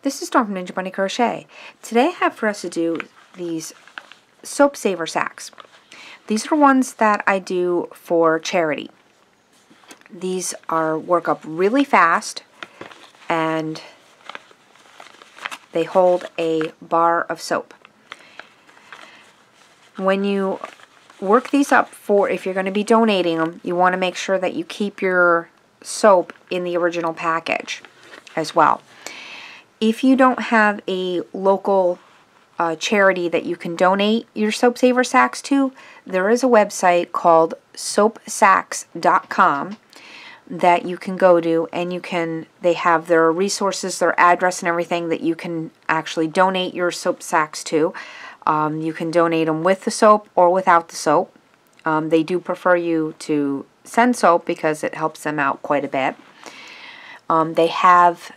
This is Dawn from Ninja Bunny Crochet. Today I have for us to do these soap saver sacks. These are ones that I do for charity. These work up really fast and they hold a bar of soap. When you work these up for, if you're going to be donating them, you want to make sure that you keep your soap in the original package as well. If you don't have a local charity that you can donate your soap saver sacks to, there is a website called soapsacks.com that you can go to, and they have their resources, their address and everything that you can actually donate your soap sacks to. You can donate them with the soap or without the soap. They do prefer you to send soap because it helps them out quite a bit. They have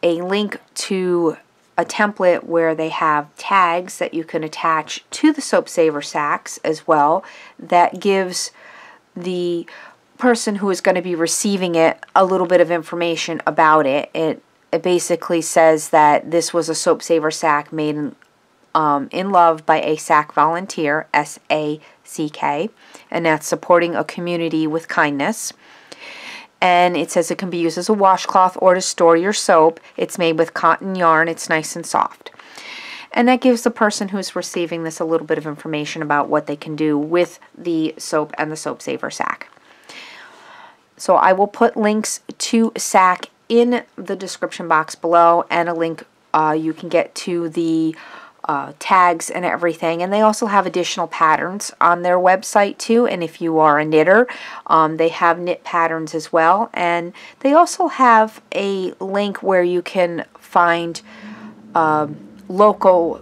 a link to a template where they have tags that you can attach to the soap saver sacks as well, that gives the person who is going to be receiving it a little bit of information about it. It basically says that this was a soap saver sack made in love by a sack volunteer, S-A-C-K, and that's supporting a community with kindness. And it says it can be used as a washcloth or to store your soap. It's made with cotton yarn. It's nice and soft. And that gives the person who's receiving this a little bit of information about what they can do with the soap and the soap saver sack. So I will put links to sack in the description box below, and a link you can get to the tags and everything. And they also have additional patterns on their website too, and if you are a knitter, they have knit patterns as well. And they also have a link where you can find local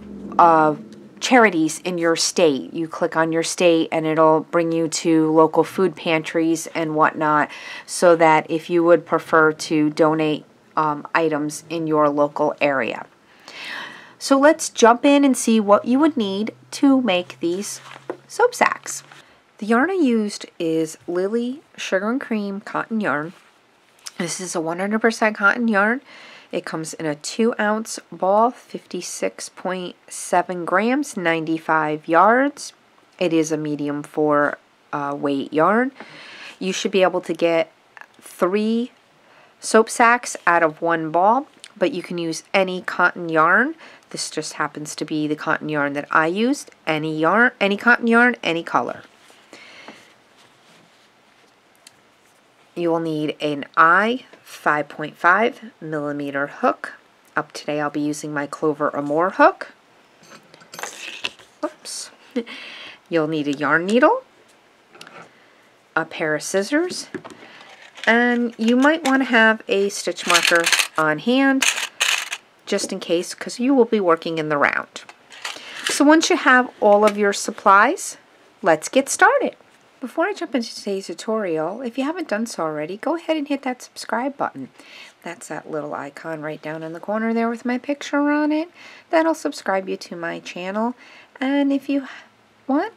charities in your state. You click on your state and it'll bring you to local food pantries and whatnot, so that if you would prefer to donate items in your local area. So let's jump in and see what you would need to make these soap sacks. The yarn I used is Lily Sugar and Cream cotton yarn. This is a 100% cotton yarn. It comes in a 2-ounce ball, 56.7 grams, 95 yards. It is a medium for weight yarn. You should be able to get 3 soap sacks out of 1 ball, but you can use any cotton yarn. This just happens to be the cotton yarn that I used. Any yarn, any cotton yarn, any color. You will need an I 5.5 millimeter hook. Up today I'll be using my Clover Amour hook. Whoops. You'll need a yarn needle, a pair of scissors, and you might want to have a stitch marker on hand, just in case, because you will be working in the round. So once you have all of your supplies, let's get started. Before I jump into today's tutorial, if you haven't done so already, go ahead and hit that subscribe button. That's that little icon right down in the corner there with my picture on it. That'll subscribe you to my channel. And if you want,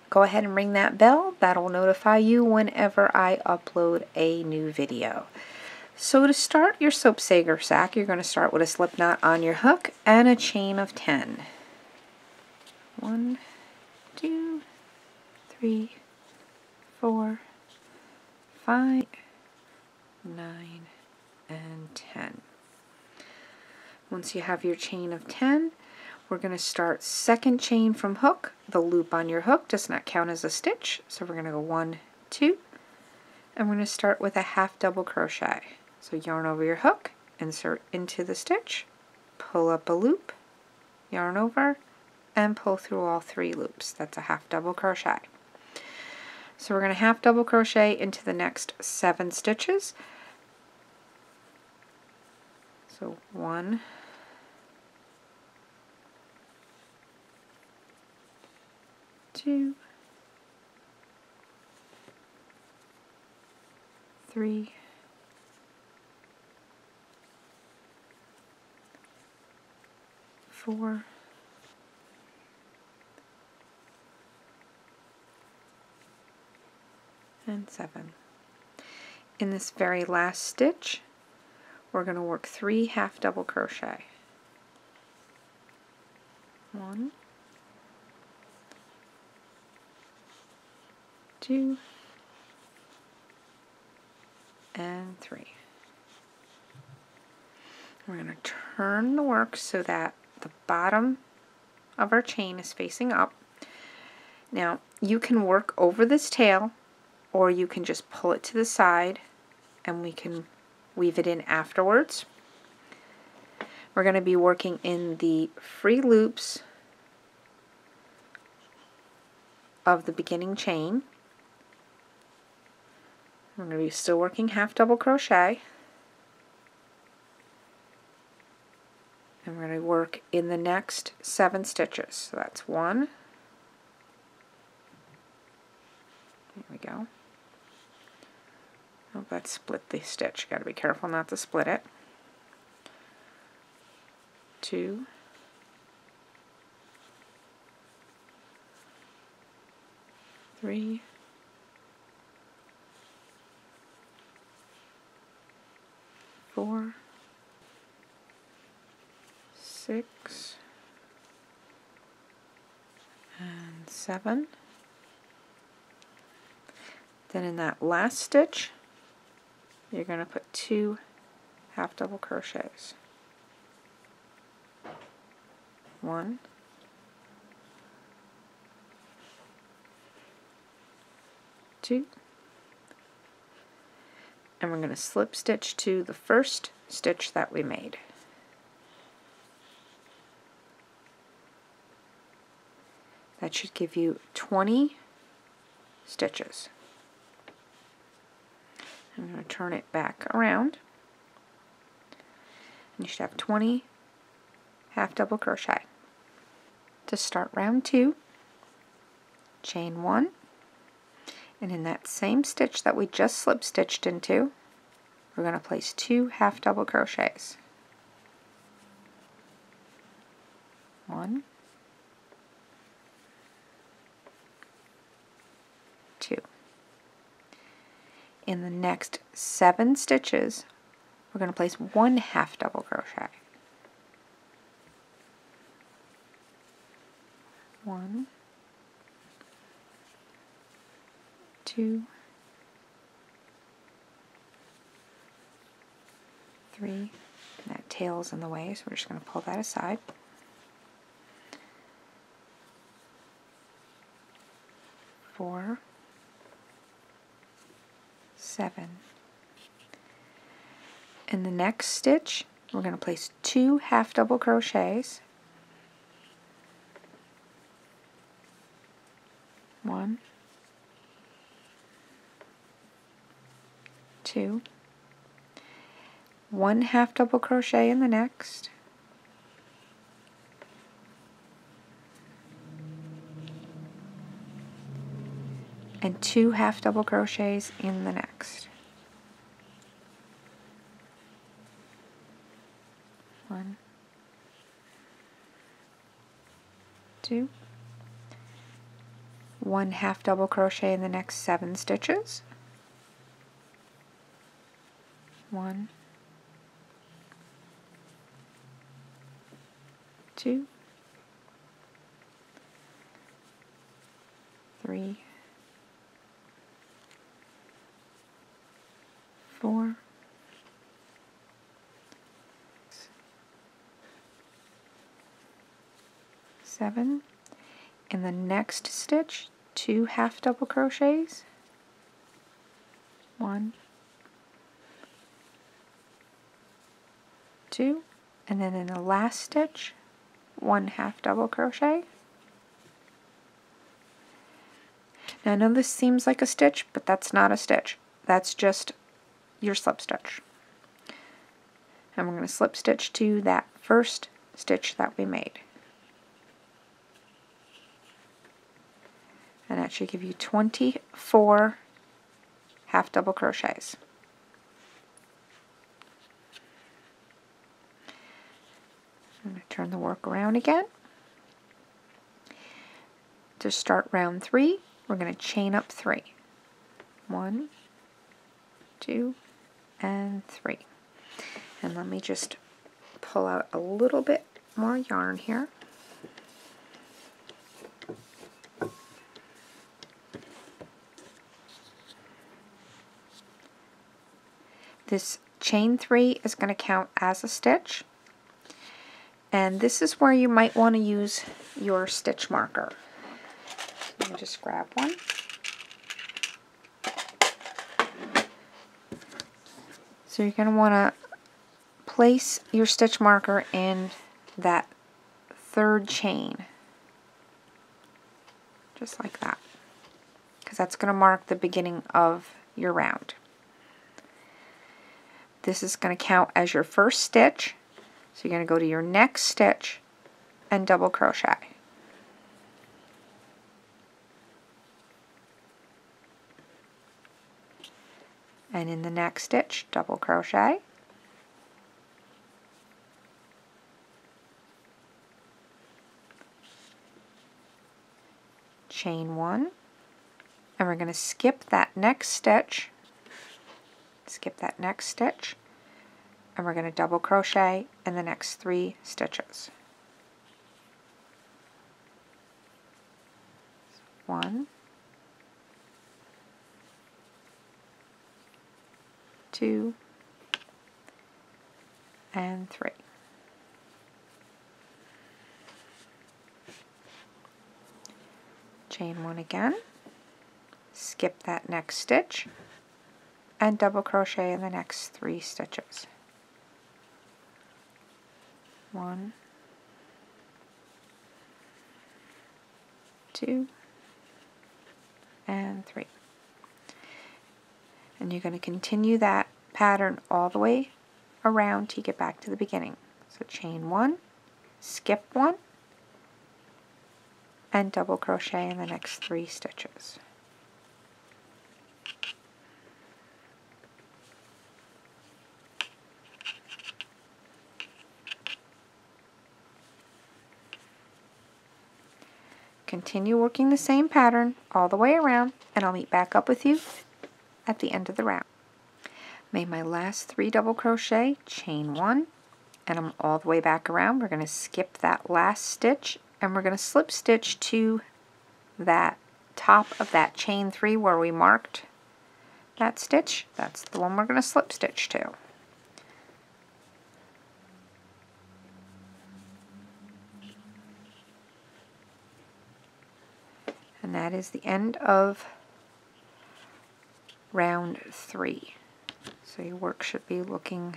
go ahead and ring that bell. That'll notify you whenever I upload a new video. So to start your soap saver sack, you're going to start with a slip knot on your hook and a chain of 10. 1, 2, 3, 4, 5, 9, and 10. Once you have your chain of 10, we're going to start second chain from hook. The loop on your hook does not count as a stitch, so we're going to go 1, 2, and we're going to start with a half double crochet. So yarn over your hook, insert into the stitch, pull up a loop, yarn over, and pull through all 3 loops. That's a half double crochet. So we're going to half double crochet into the next 7 stitches. So 1, 2, 3, 4, 7. In this very last stitch, we're going to work 3 half double crochet. 1, 2, and 3. We're going to turn the work so that the bottom of our chain is facing up. Now, you can work over this tail, or you can just pull it to the side and we can weave it in afterwards. We're going to be working in the free loops of the beginning chain. We're going to be still working half double crochet. And we're going to work in the next 7 stitches. So that's 1. There we go. Oh, that split the stitch. Got to be careful not to split it. 2, 3, 4, 6, and 7. Then in that last stitch, you're going to put 2 half double crochets. 1, 2, and we're going to slip stitch to the first stitch that we made. That should give you 20 stitches. I'm going to turn it back around, and you should have 20 half double crochet. To start round 2, chain 1, and in that same stitch that we just slip stitched into, we're going to place 2 half double crochets. 1, 2. In the next 7 stitches, we're going to place 1 half double crochet. 1, 2, 3, and that tail is in the way, so we're just going to pull that aside. 4, 7. In the next stitch, we're going to place 2 half double crochets. 1, 2, 1 half double crochet in the next, and 2 half double crochets in the next. 1, 2, 1 half double crochet in the next 7 stitches. 1, 2, 3, 4, 7. In the next stitch, 2 half double crochets. 1, 2, and then in the last stitch, 1 half double crochet. Now I know this seems like a stitch, but that's not a stitch. That's just your slip stitch. And we're going to slip stitch to that first stitch that we made. And that should give you 24 half double crochets. I'm going to turn the work around again. To start round 3, we're going to chain up 3. 1, 2, and 3. And let me just pull out a little bit more yarn here. This chain 3 is going to count as a stitch, and this is where you might want to use your stitch marker. So you just grab one. So you're going to want to place your stitch marker in that third chain, just like that, because that's going to mark the beginning of your round. This is going to count as your first stitch, so you're going to go to your next stitch and double crochet. And in the next stitch, double crochet. Chain 1, and we're going to skip that next stitch, and we're going to double crochet in the next 3 stitches. 1, 2, and 3. Chain 1 again, skip that next stitch, and double crochet in the next 3 stitches. 1, 2, and 3. And you're going to continue that pattern all the way around till you get back to the beginning. So chain 1, skip 1, and double crochet in the next 3 stitches. Continue working the same pattern all the way around, and I'll meet back up with you at the end of the round. Made my last 3 double crochet, chain 1, and I'm all the way back around. We're going to skip that last stitch, and we're going to slip stitch to that top of that chain 3 where we marked that stitch. That's the one we're going to slip stitch to. And that is the end of round 3. So your work should be looking,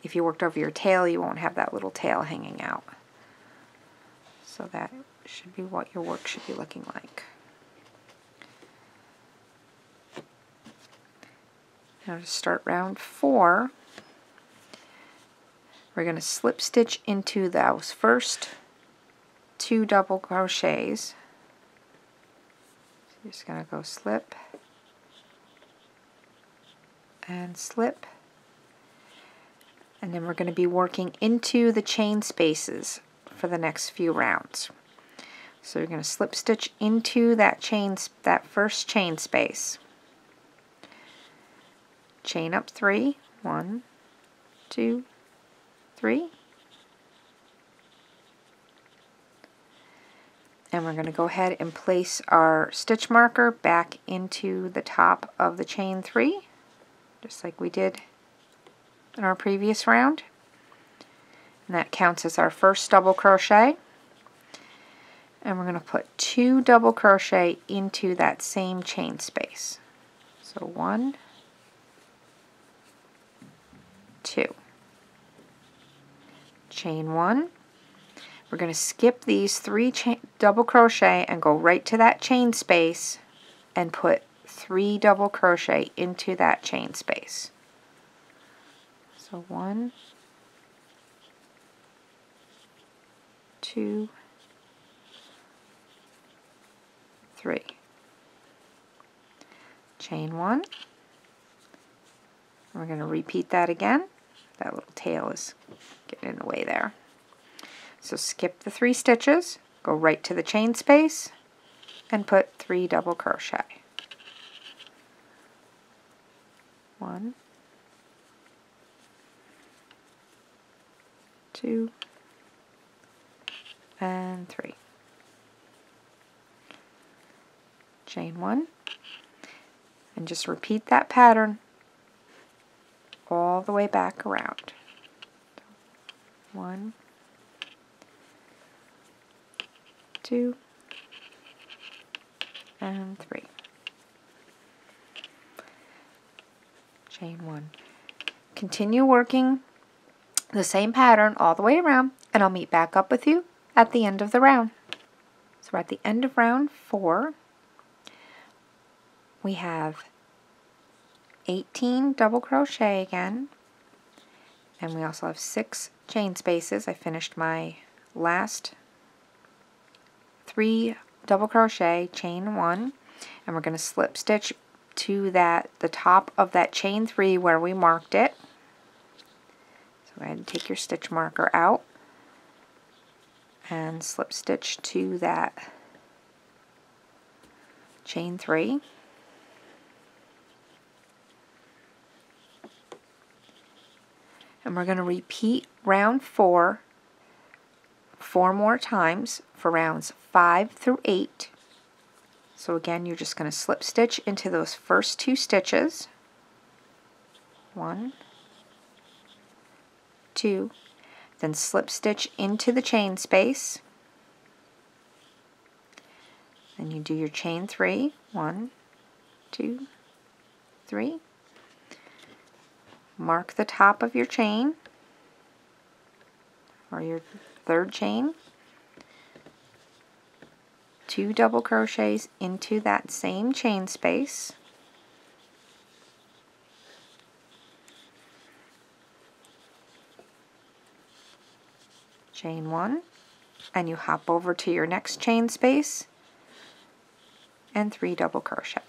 if you worked over your tail, you won't have that little tail hanging out. So that should be what your work should be looking like. Now to start round 4, we're going to slip stitch into those first 2 double crochets. So you're just going to go slip and slip, and then we're going to be working into the chain spaces for the next few rounds. So you're going to slip stitch into that first chain space. Chain up 3, 1, 2, 3. And we're going to go ahead and place our stitch marker back into the top of the chain 3, just like we did in our previous round. And that counts as our first double crochet. And we're going to put 2 double crochet into that same chain space. So 1, 2. Chain 1. We're going to skip these 3 double crochet and go right to that chain space and put 3 double crochet into that chain space. So 1, 2, 3. Chain 1. We're going to repeat that again. That little tail is getting in the way there. So skip the 3 stitches, go right to the chain space, and put 3 double crochet. 1, 2, and 3. Chain 1, and just repeat that pattern all the way back around. 1, 2, and 3. Chain 1. Continue working the same pattern all the way around, and I'll meet back up with you at the end of the round. So we're at the end of round 4. We have 18 double crochet again, and we also have 6 chain spaces. I finished my last 3 double crochet, chain 1, and we're going to slip stitch to the top of that chain 3 where we marked it. So go ahead and take your stitch marker out and slip stitch to that chain 3. And we're going to repeat round 4 more times for rounds 5 through 8. So again, you're just going to slip stitch into those first 2 stitches. 1, 2, then slip stitch into the chain space. Then you do your chain 3. 1, 2, 3. Mark the top of your chain, or your 3rd chain. 2 double crochets into that same chain space. Chain 1, and you hop over to your next chain space and 3 double crochet.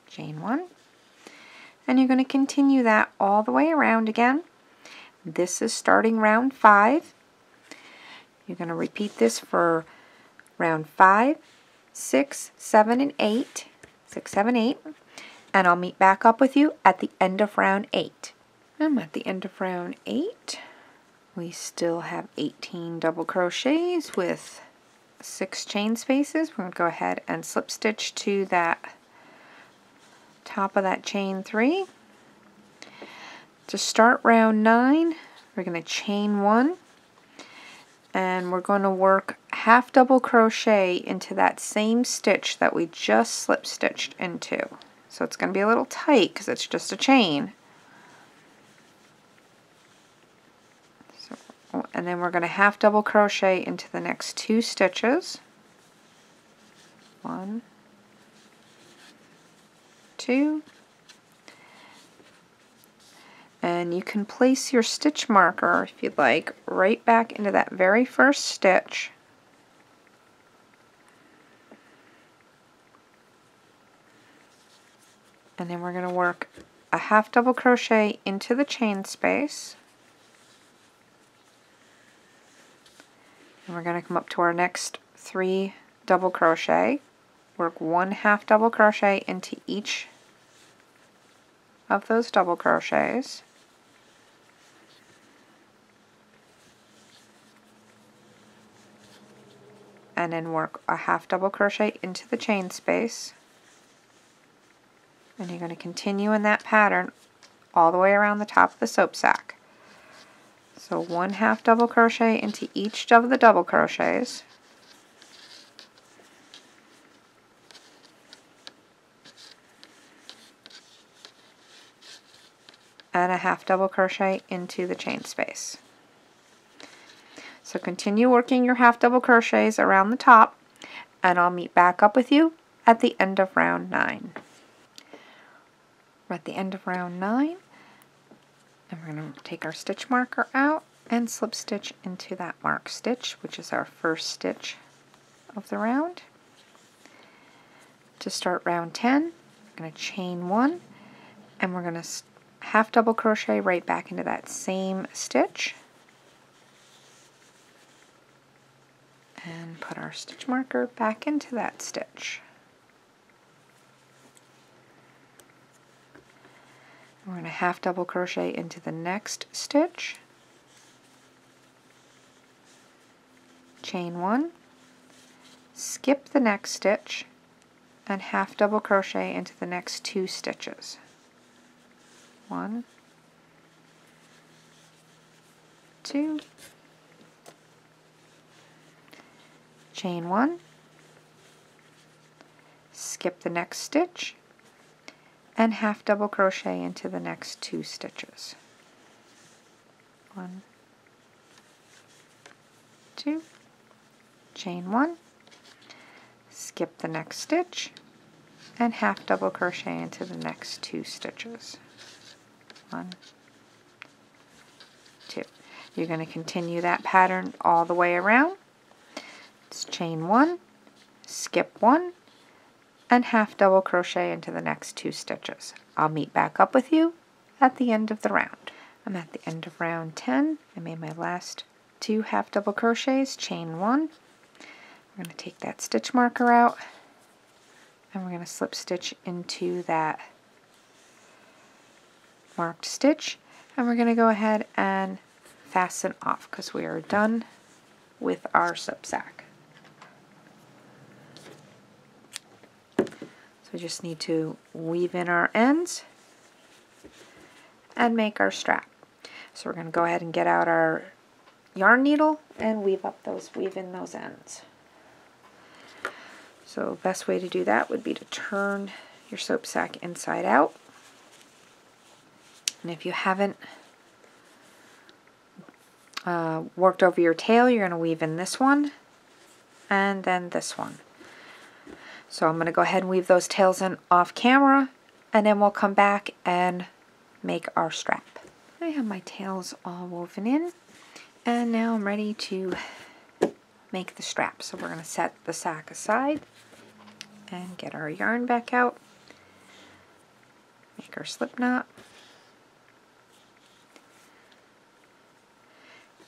Chain 1, and you're going to continue that all the way around again. This is starting round 5. You're going to repeat this for round 5, 6, 7, and 8. 6, 7, 8. And I'll meet back up with you at the end of round 8. I'm at the end of round 8. We still have 18 double crochets with 6 chain spaces. We're going to go ahead and slip stitch to that top of that chain 3. To start round 9, we're going to chain 1, and we're going to work half double crochet into that same stitch that we just slip stitched into. So it's going to be a little tight because it's just a chain. So, and then we're going to half double crochet into the next 2 stitches. 1, 2, and you can place your stitch marker, if you'd like, right back into that very first stitch. And then we're going to work a half double crochet into the chain space. And we're going to come up to our next 3 double crochet. Work 1 half double crochet into each of those double crochets. And then work a half double crochet into the chain space. And you're going to continue in that pattern all the way around the top of the soap sack. So 1 half double crochet into each of the double crochets. And a half double crochet into the chain space. So continue working your half double crochets around the top, and I'll meet back up with you at the end of round 9. We're at the end of round 9, and we're going to take our stitch marker out and slip stitch into that mark stitch, which is our first stitch of the round. To start round 10, we're going to chain 1, and we're going to half double crochet right back into that same stitch. And put our stitch marker back into that stitch. We're going to half double crochet into the next stitch. chain 1, skip the next stitch, and half double crochet into the next 2 stitches. 1, 2, chain 1, skip the next stitch, and half double crochet into the next 2 stitches. 1, 2, chain 1, skip the next stitch, and half double crochet into the next 2 stitches. 1, 2. You're going to continue that pattern all the way around. It's chain 1, skip 1, and half double crochet into the next 2 stitches. I'll meet back up with you at the end of the round. I'm at the end of round 10. I made my last 2 half double crochets, chain 1. We're going to take that stitch marker out, and we're going to slip stitch into that marked stitch, and we're going to go ahead and fasten off because we are done with our soap sack. So we just need to weave in our ends and make our strap. So we're going to go ahead and get out our yarn needle and weave in those ends. So the best way to do that would be to turn your soap sack inside out. And if you haven't worked over your tail, you're going to weave in this one and then this one. So I'm going to go ahead and weave those tails in off camera, and then we'll come back and make our strap. I have my tails all woven in, and now I'm ready to make the strap. So we're going to set the sack aside and get our yarn back out, make our slip knot.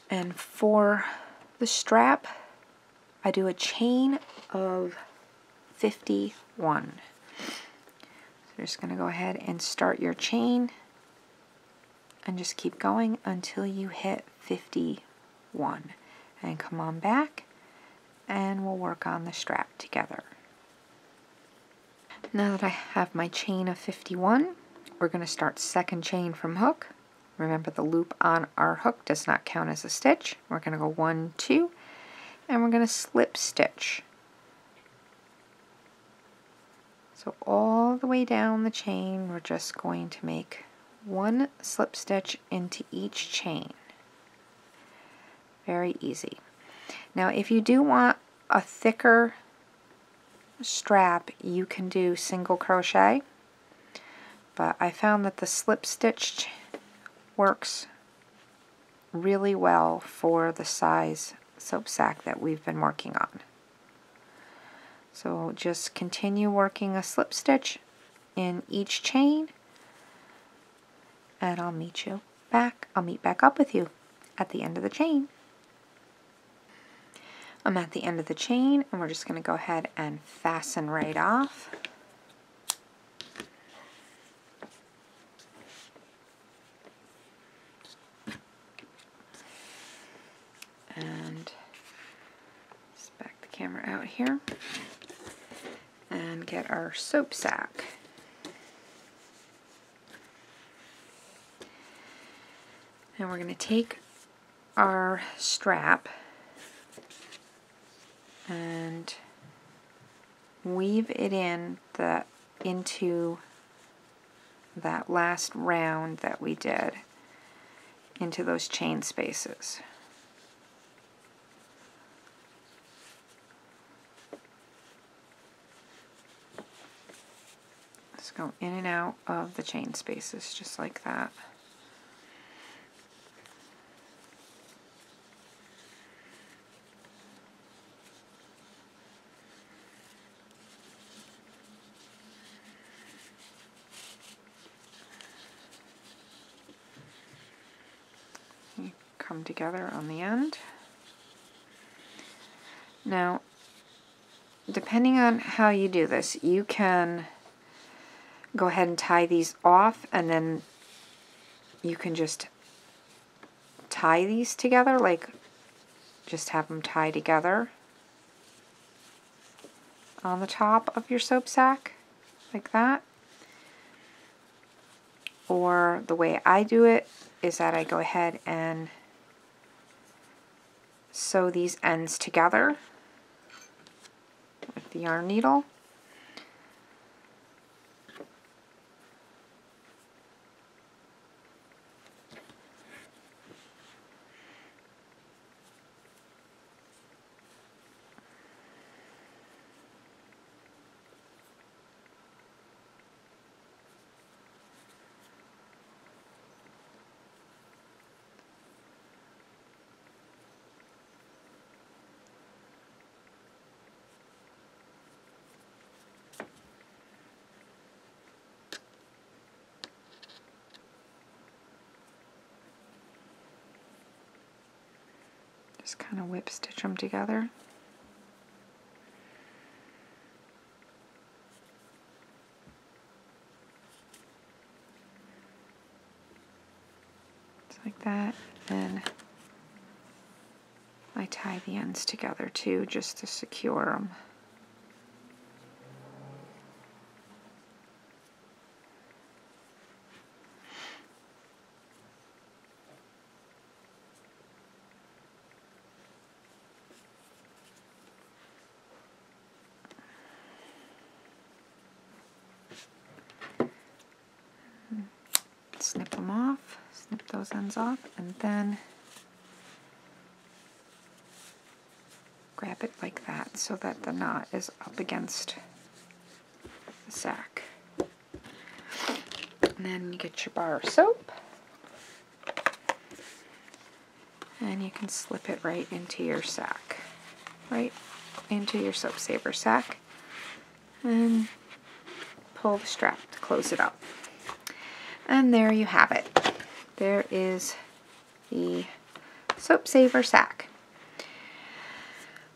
And for the strap, I do a chain of 51. So you're just going to go ahead and start your chain and just keep going until you hit 51. And come on back and we'll work on the strap together. Now that I have my chain of 51, we're going to start second chain from hook. Remember, the loop on our hook does not count as a stitch. We're going to go 1, 2, and we're going to slip stitch. So all the way down the chain, we're just going to make 1 slip stitch into each chain. Very easy. Now, if you do want a thicker strap, you can do single crochet, but I found that the slip stitch works really well for the size soap sack that we've been working on. So just continue working a slip stitch in each chain, and I'll meet back up with you at the end of the chain. I'm at the end of the chain, and we're just going to go ahead and fasten right off. And just back the camera out here and get our soap sack. And we're going to take our strap and weave it into that last round that we did, into those chain spaces. Just go in and out of the chain spaces just like that. Come together on the end. Now, depending on how you do this, you can go ahead and tie these off, and then you can just tie these together like just have them tie together on the top of your soap sack, like that. Or the way I do it is that I go ahead and sew these ends together with the yarn needle. Just kind of whip stitch them together. Just like that. And I tie the ends together too, just to secure them. Snip them off, snip those ends off, and then grab it like that so that the knot is up against the sack. And then you get your bar of soap, and you can slip it right into your sack, right into your soap saver sack, and pull the strap to close it up. And there you have it. There is the soap saver sack.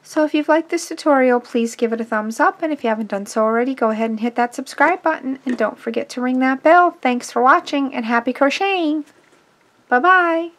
So if you've liked this tutorial, please give it a thumbs up, and if you haven't done so already, go ahead and hit that subscribe button, and don't forget to ring that bell. Thanks for watching, and happy crocheting! Bye-bye!